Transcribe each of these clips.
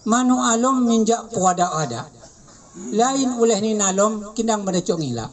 Manu alom minjak puada ada. Lain oleh ni nalom kindang menecok ngila.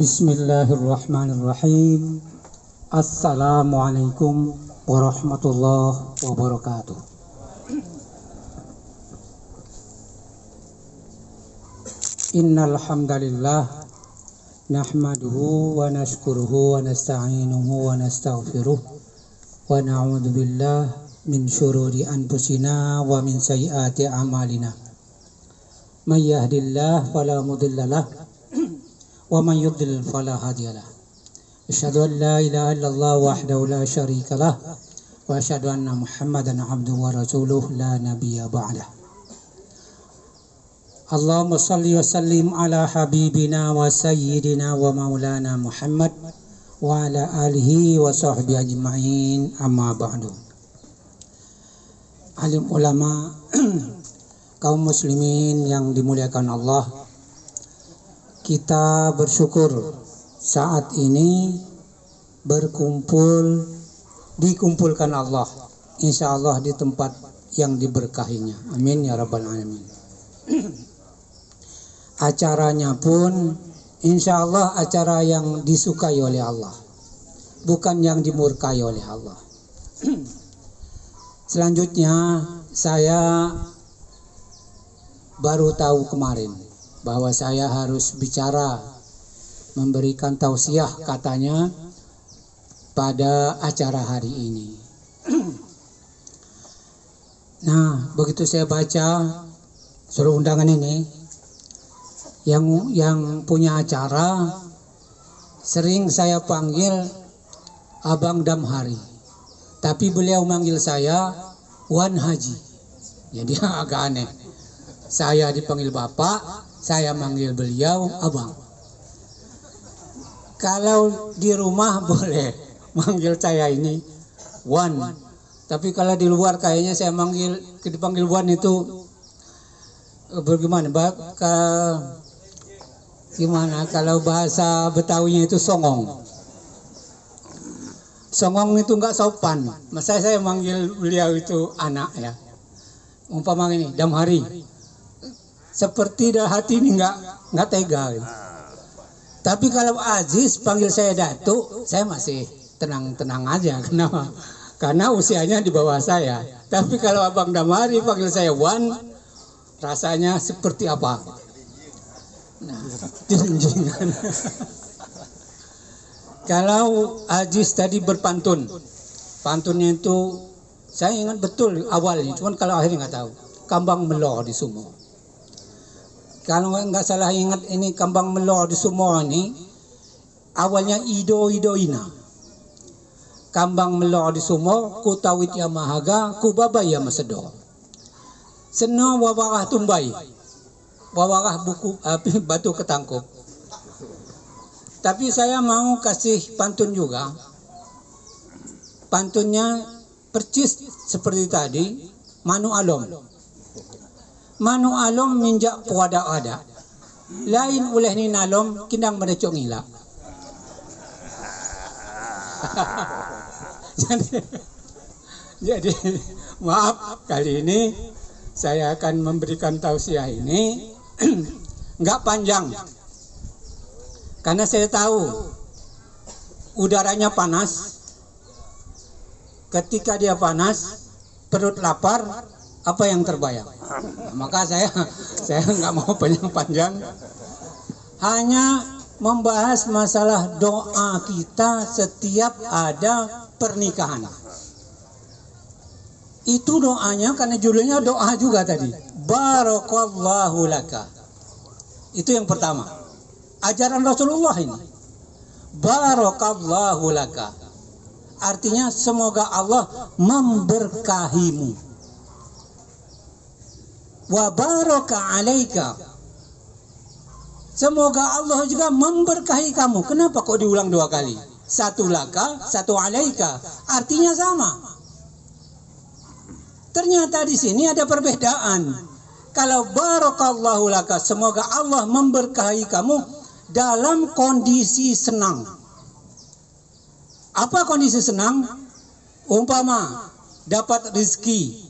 Bismillahirrahmanirrahim. Assalamualaikum warahmatullahi wabarakatuh. Innal hamdalillah nahmaduhu wa nashkuruhu wa nasta'inuhu wa nastaghfiruh wa na'udzu billahi min syururi anfusina wa min sayyiati a'malina. May yahdihillahu fala mudilla lahu wa man yudlil fala hadiyalah. Asyhadu an la ilaha illallah wahdahu la syarika lah wa asyhadu anna Muhammadan abduhu wa rasuluh la nabiyya ba'dah. Allahumma shalli wa sallim ala habibina wa sayyidina wa maulana Muhammad wa ala alihi wa sahbihi ajma'in, amma ba'du. Alim ulama, kaum muslimin yang dimuliakan Allah, kita bersyukur saat ini dikumpulkan Allah, insya Allah di tempat yang diberkahinya. Amin ya rabbal alamin. Acaranya pun insya Allah acara yang disukai oleh Allah, bukan yang dimurkai oleh Allah. Selanjutnya saya baru tahu kemarin bahwa saya harus bicara, memberikan tausiah katanya pada acara hari ini. Nah, begitu saya baca suruh undangan ini, yang punya acara sering saya panggil Abang Damhari, tapi beliau manggil saya Wan Haji. Jadi agak aneh. Saya dipanggil Bapak, saya manggil beliau Abang. Kalau di rumah boleh manggil saya ini Wan, tapi kalau di luar kayaknya saya dipanggil Wan itu bagaimana? Gimana kalau bahasa Betawinya itu songong. Songong itu enggak sopan. Masa saya manggil beliau itu anak ya. Umpama ini Damhari. Seperti dalam hati ini nggak tega. Tapi kalau Aziz panggil saya Datuk, saya masih tenang-tenang aja. Kenapa? Karena usianya di bawah saya. Tapi kalau Abang Damhari panggil saya Wan, rasanya seperti apa? Nah, junjungan. Kalau Aziz tadi berpantun, pantunnya itu saya ingat betul awalnya, cuman kalau akhirnya nggak tahu. Kambang melor di Sumo. Kalau nggak salah ingat ini kambang melor di Sumo ini awalnya ido-idoina. Kambang melor di Sumo, ku tawit ya mahaga, ku babay ya masedo. Seno wawarah tumbai, wawarah buku api batu ketangkup. Tapi saya mau kasih pantun juga. Pantunnya percis seperti tadi, manu alom. Manu alom minjak puada ada. Lain oleh ni nalom kindang menecok ngila. jadi maaf, kali ini saya akan memberikan tausiah ini enggak panjang. Karena saya tahu udaranya panas. Ketika dia panas, perut lapar, apa yang terbayang? Maka saya nggak mau panjang-panjang, hanya membahas masalah doa kita setiap ada pernikahan. Itu doanya karena judulnya doa juga tadi. Barakallahu laka. Itu yang pertama. Ajaran Rasulullah ini. Barakallahu laka. Artinya semoga Allah memberkahimu. wa baraka alaika. Semoga Allah juga memberkahi kamu. Kenapa kok diulang 2 kali? Satu laka, satu alaika. Artinya sama. Ternyata di sini ada perbedaan. Kalau barakallahu laka, semoga Allah memberkahi kamu dalam kondisi senang. Apa kondisi senang? Umpama dapat rezeki,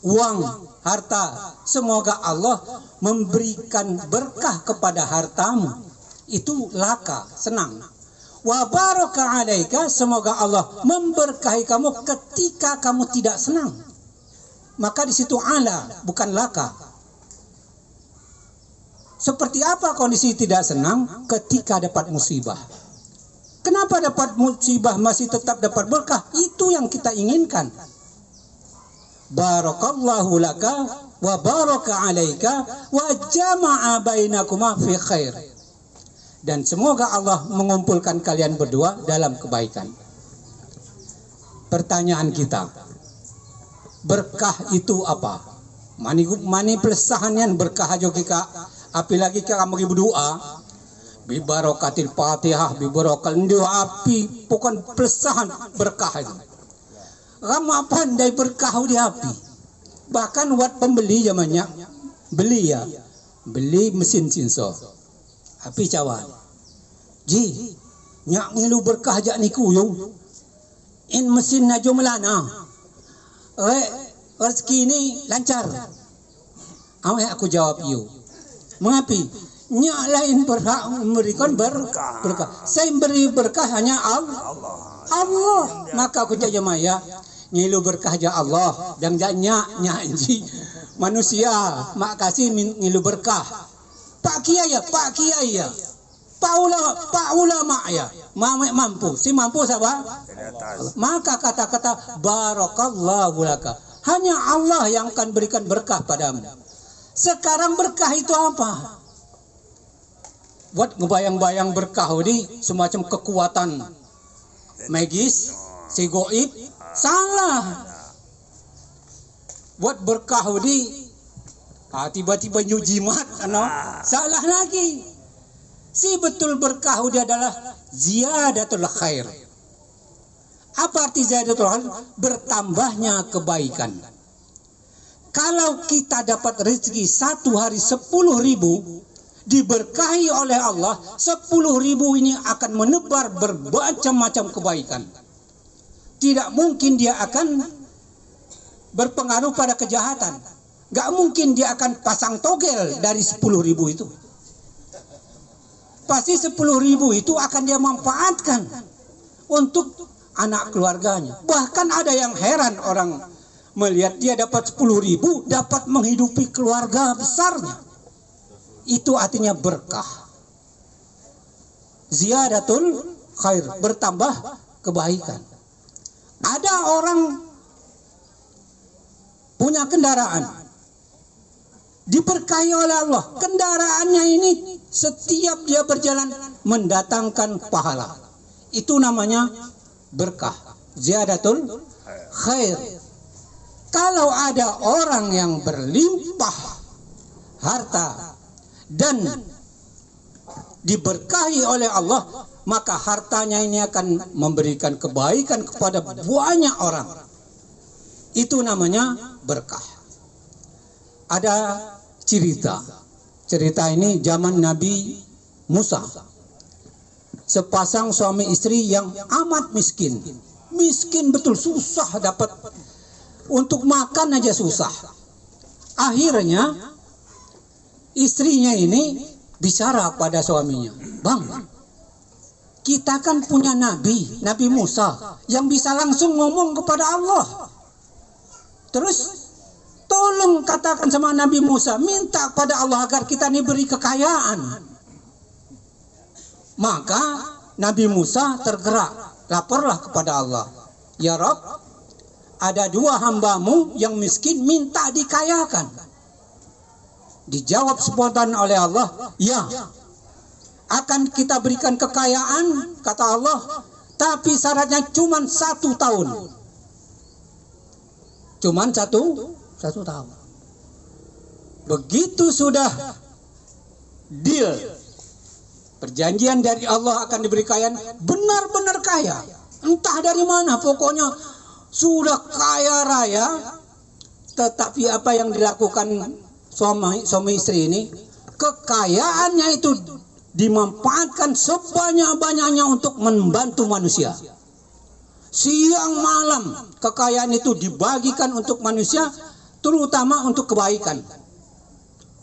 uang, harta, semoga Allah memberikan berkah kepada hartamu. Itu laka, senang. Wa baraka alaika, semoga Allah memberkahi kamu ketika kamu tidak senang. Maka di situ ala, bukan laka. Seperti apa kondisi tidak senang? Ketika dapat musibah. Kenapa dapat musibah masih tetap dapat berkah? Itu yang kita inginkan. Barakallahu laka wa baraka alaika wa jama'a bainakuma fi khair. Dan semoga Allah mengumpulkan kalian berdua dalam kebaikan. Pertanyaan kita, berkah itu apa? Mani pelesahannya berkah aja kita. Apalagi kita mau berdoa, bi barakatil Fatihah, bi barakal doa api, pokon pelesahan berkah itu. Rama pandai berkah di api. Bahkan buat pembeli zamannya beli mesin cinso. Api cawan. Ji, nyak ngilu berkah jak niku yo. In mesin najo melana. Rezeki ini lancar. Aku jawab yo. Mengapi? Nyak lain berhak memberikan berkah. Saya beri berkah hanya Allah. Maka aku jawab Maya, ngilu berkah ja Allah dan nyak ji manusia mak kasih ngilu berkah. Pak Kiai ya. Pak ulama ya. Mampu. Si mampu siapa? Maka kata-kata barakallahu laka. Hanya Allah yang akan berikan berkah padamu. Sekarang berkah itu apa? Buat ngebayang-bayang berkah ini semacam kekuatan magis, si goib, salah. Buat berkah ini tiba-tiba nyujimat, salah lagi. Si betul berkah dia adalah ziyadatul khair. Apa arti ziyadatul khair? Bertambahnya kebaikan. Kalau kita dapat rezeki 1 hari 10.000, diberkahi oleh Allah, 10.000 ini akan menebar bermacam-macam kebaikan. Tidak mungkin dia akan berpengaruh pada kejahatan. Gak mungkin dia akan pasang togel dari 10.000 itu. Pasti 10.000 itu akan dia manfaatkan untuk anak keluarganya. Bahkan ada yang heran orang melihat dia dapat 10.000, dapat menghidupi keluarga besarnya. Itu artinya berkah. Ziyadatul khair, bertambah kebaikan. Ada orang punya kendaraan, diberkahi oleh Allah. Kendaraannya ini setiap dia berjalan mendatangkan pahala. Itu namanya berkah. Ziyadatul khair. Kalau ada orang yang berlimpah harta dan diberkahi oleh Allah, maka hartanya ini akan memberikan kebaikan kepada banyak orang. Itu namanya berkah. Ada cerita ini zaman Nabi Musa. Sepasang suami istri yang amat miskin. Miskin betul, susah dapat untuk makan aja susah. Akhirnya istrinya ini bicara pada suaminya, "Bang, kita kan punya Nabi Musa yang bisa langsung ngomong kepada Allah. Terus tolong katakan sama Nabi Musa, minta pada Allah agar kita ini beri kekayaan." Maka Nabi Musa tergerak, laporlah kepada Allah, "Ya Rabb, ada 2 hambamu yang miskin minta dikayakan." Dijawab spontan oleh Allah, "Ya, akan kita berikan kekayaan," kata Allah, "tapi syaratnya cuma 1 tahun." Cuman satu tahun. Begitu sudah deal, perjanjian dari Allah akan diberi kekayaan, benar-benar kaya. Entah dari mana, pokoknya sudah kaya raya. Tetapi apa yang dilakukan suami istri ini, kekayaannya itu dimanfaatkan sebanyak-banyaknya untuk membantu manusia. Siang malam kekayaan itu dibagikan untuk manusia, terutama untuk kebaikan.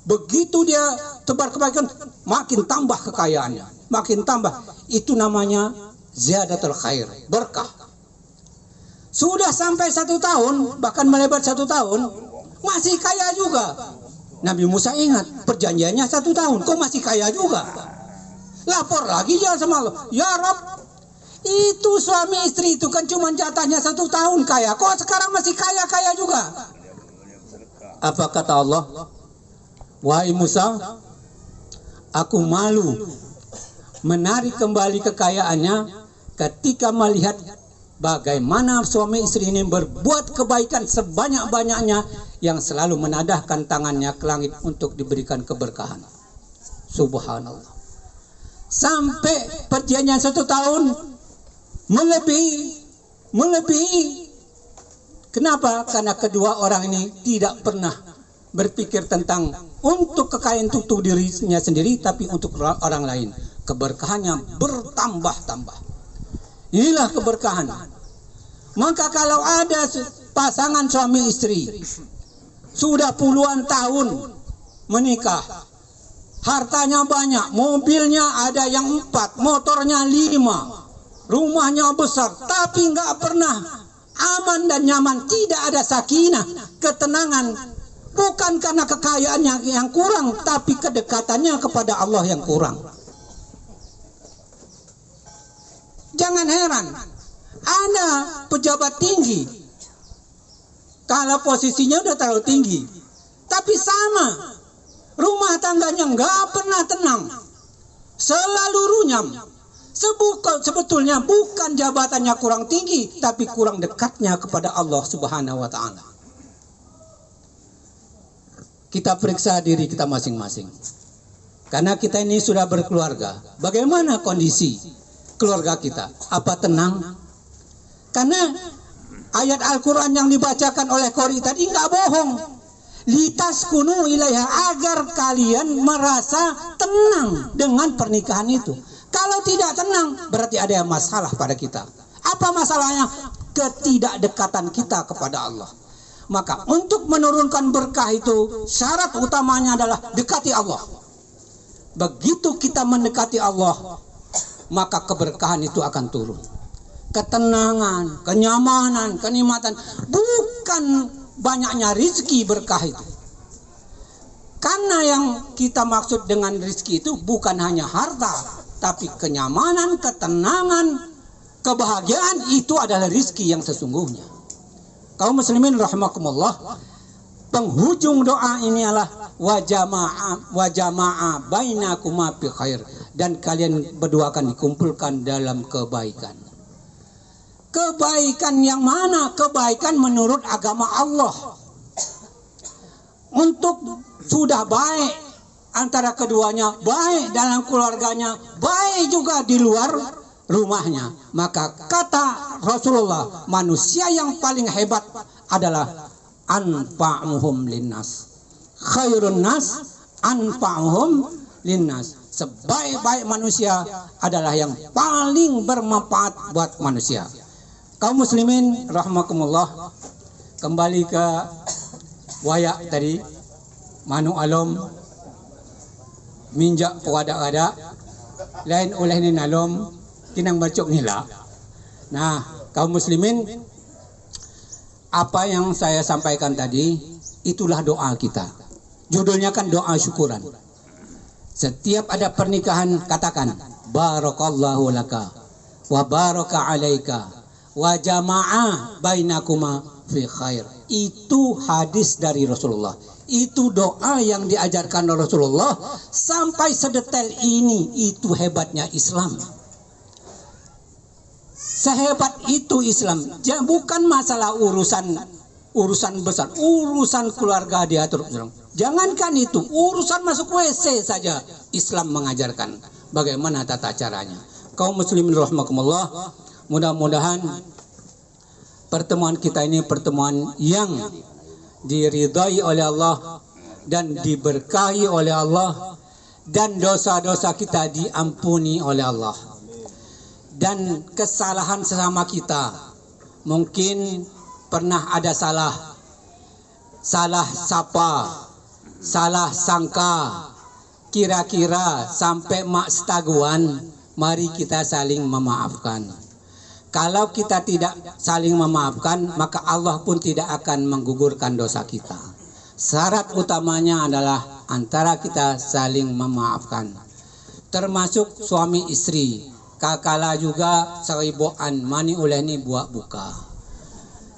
Begitu dia tebar kebaikan, makin tambah kekayaannya, makin tambah. Itu namanya ziyadatul khair, berkah. Sudah sampai 1 tahun, bahkan melebar 1 tahun, masih kaya juga. Nabi Musa ingat, perjanjiannya 1 tahun, kok masih kaya juga? Lapor lagi ya sama Allah, ya Rabb, itu suami istri itu kan cuma jatahnya 1 tahun kaya, kok sekarang masih kaya-kaya juga? Apa kata Allah? Wahai Musa, aku malu menarik kembali kekayaannya ketika melihat bagaimana suami istri ini berbuat kebaikan sebanyak-banyaknya yang selalu menadahkan tangannya ke langit untuk diberikan keberkahan. Subhanallah. Sampai perjanjian 1 tahun melebihi. Kenapa? Karena kedua orang ini tidak pernah berpikir tentang untuk kekayaan untuk dirinya sendiri, tapi untuk orang lain. Keberkahannya bertambah-tambah. Inilah keberkahan. Maka kalau ada pasangan suami istri sudah puluhan tahun menikah, hartanya banyak, mobilnya ada yang 4, motornya 5, rumahnya besar, tapi nggak pernah aman dan nyaman, tidak ada sakinah, ketenangan. Bukan karena kekayaannya yang kurang, tapi kedekatannya kepada Allah yang kurang. Jangan heran, ada pejabat tinggi, kalau posisinya udah terlalu tinggi, tapi sama, rumah tangganya nggak pernah tenang, selalu runyam. Sebetulnya bukan jabatannya kurang tinggi, tapi kurang dekatnya kepada Allah Subhanahu wa Ta'ala. Kita periksa diri kita masing-masing, karena kita ini sudah berkeluarga. Bagaimana kondisi keluarga kita? Apa tenang? Karena ayat Al-Quran yang dibacakan oleh Qori tadi nggak bohong. Litaskunu ilaiha, agar kalian merasa tenang dengan pernikahan itu. Kalau tidak tenang, berarti ada masalah pada kita. Apa masalahnya? Ketidakdekatan kita kepada Allah. Maka untuk menurunkan berkah itu, syarat utamanya adalah dekati Allah. Begitu kita mendekati Allah, maka keberkahan itu akan turun. Ketenangan, kenyamanan, kenikmatan. Bukan banyaknya rizki berkah itu. Karena yang kita maksud dengan rizki itu bukan hanya harta, tapi kenyamanan, ketenangan, kebahagiaan, itu adalah rizki yang sesungguhnya. Kaum muslimin rahimakumullah, penghujung doa ini adalah wa jama'a bainakuma fi khair, dan kalian berdua akan dikumpulkan dalam kebaikan. Kebaikan yang mana? Kebaikan menurut agama Allah. Untuk sudah baik antara keduanya, baik dalam keluarganya, baik juga di luar rumahnya. Maka kata Rasulullah, manusia yang paling hebat adalah anfa'uhum linnas. Khairun nas anfa'uhum linnas. Sebaik-baik manusia adalah yang paling bermanfaat buat manusia. Kaum muslimin rahimakumullah, kembali ke wayak tadi, manu alom minjak wadak-wadak lain oleh ni alom kinang bacok nila. Nah, kaum muslimin, apa yang saya sampaikan tadi itulah doa kita. Judulnya kan doa syukuran. Setiap ada pernikahan katakan barakallahu laka wa baraka alaika wa jama'a bainakuma fi khair. Itu hadis dari Rasulullah. Itu doa yang diajarkan Rasulullah sampai sedetail ini. Itu hebatnya Islam. Sehebat itu Islam. Bukan masalah urusan urusan besar, urusan keluarga diatur. Jangankan itu, urusan masuk WC saja Islam mengajarkan bagaimana tata caranya. Kaum muslimin rahimakumullah, mudah-mudahan pertemuan kita ini pertemuan yang diridai oleh Allah dan diberkahi oleh Allah, dan dosa-dosa kita diampuni oleh Allah. Dan kesalahan sesama kita, mungkin pernah ada salah sapa, salah sangka, kira-kira sampai mak setaguan, mari kita saling memaafkan. Kalau kita tidak saling memaafkan, maka Allah pun tidak akan menggugurkan dosa kita. Syarat utamanya adalah antara kita saling memaafkan, termasuk suami istri. Kakala juga seribuan mani oleh ni buat buka.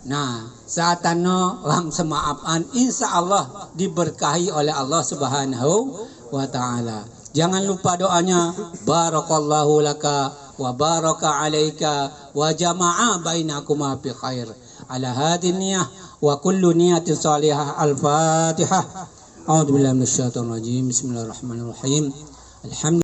Nah, saat ano lam semaafan, insya Allah diberkahi oleh Allah Subhanahu wa Ta'ala. Jangan lupa doanya, barakallahu laka wa baraka alaika wa jama'a bainakuma bi khair. Ala hadhihi niyah wa kullu niyatin salihah. Al-Fatihah. A'udzu billahi minasyaitonir rajim. Bismillahirrahmanirrahim. Alhamdulillah.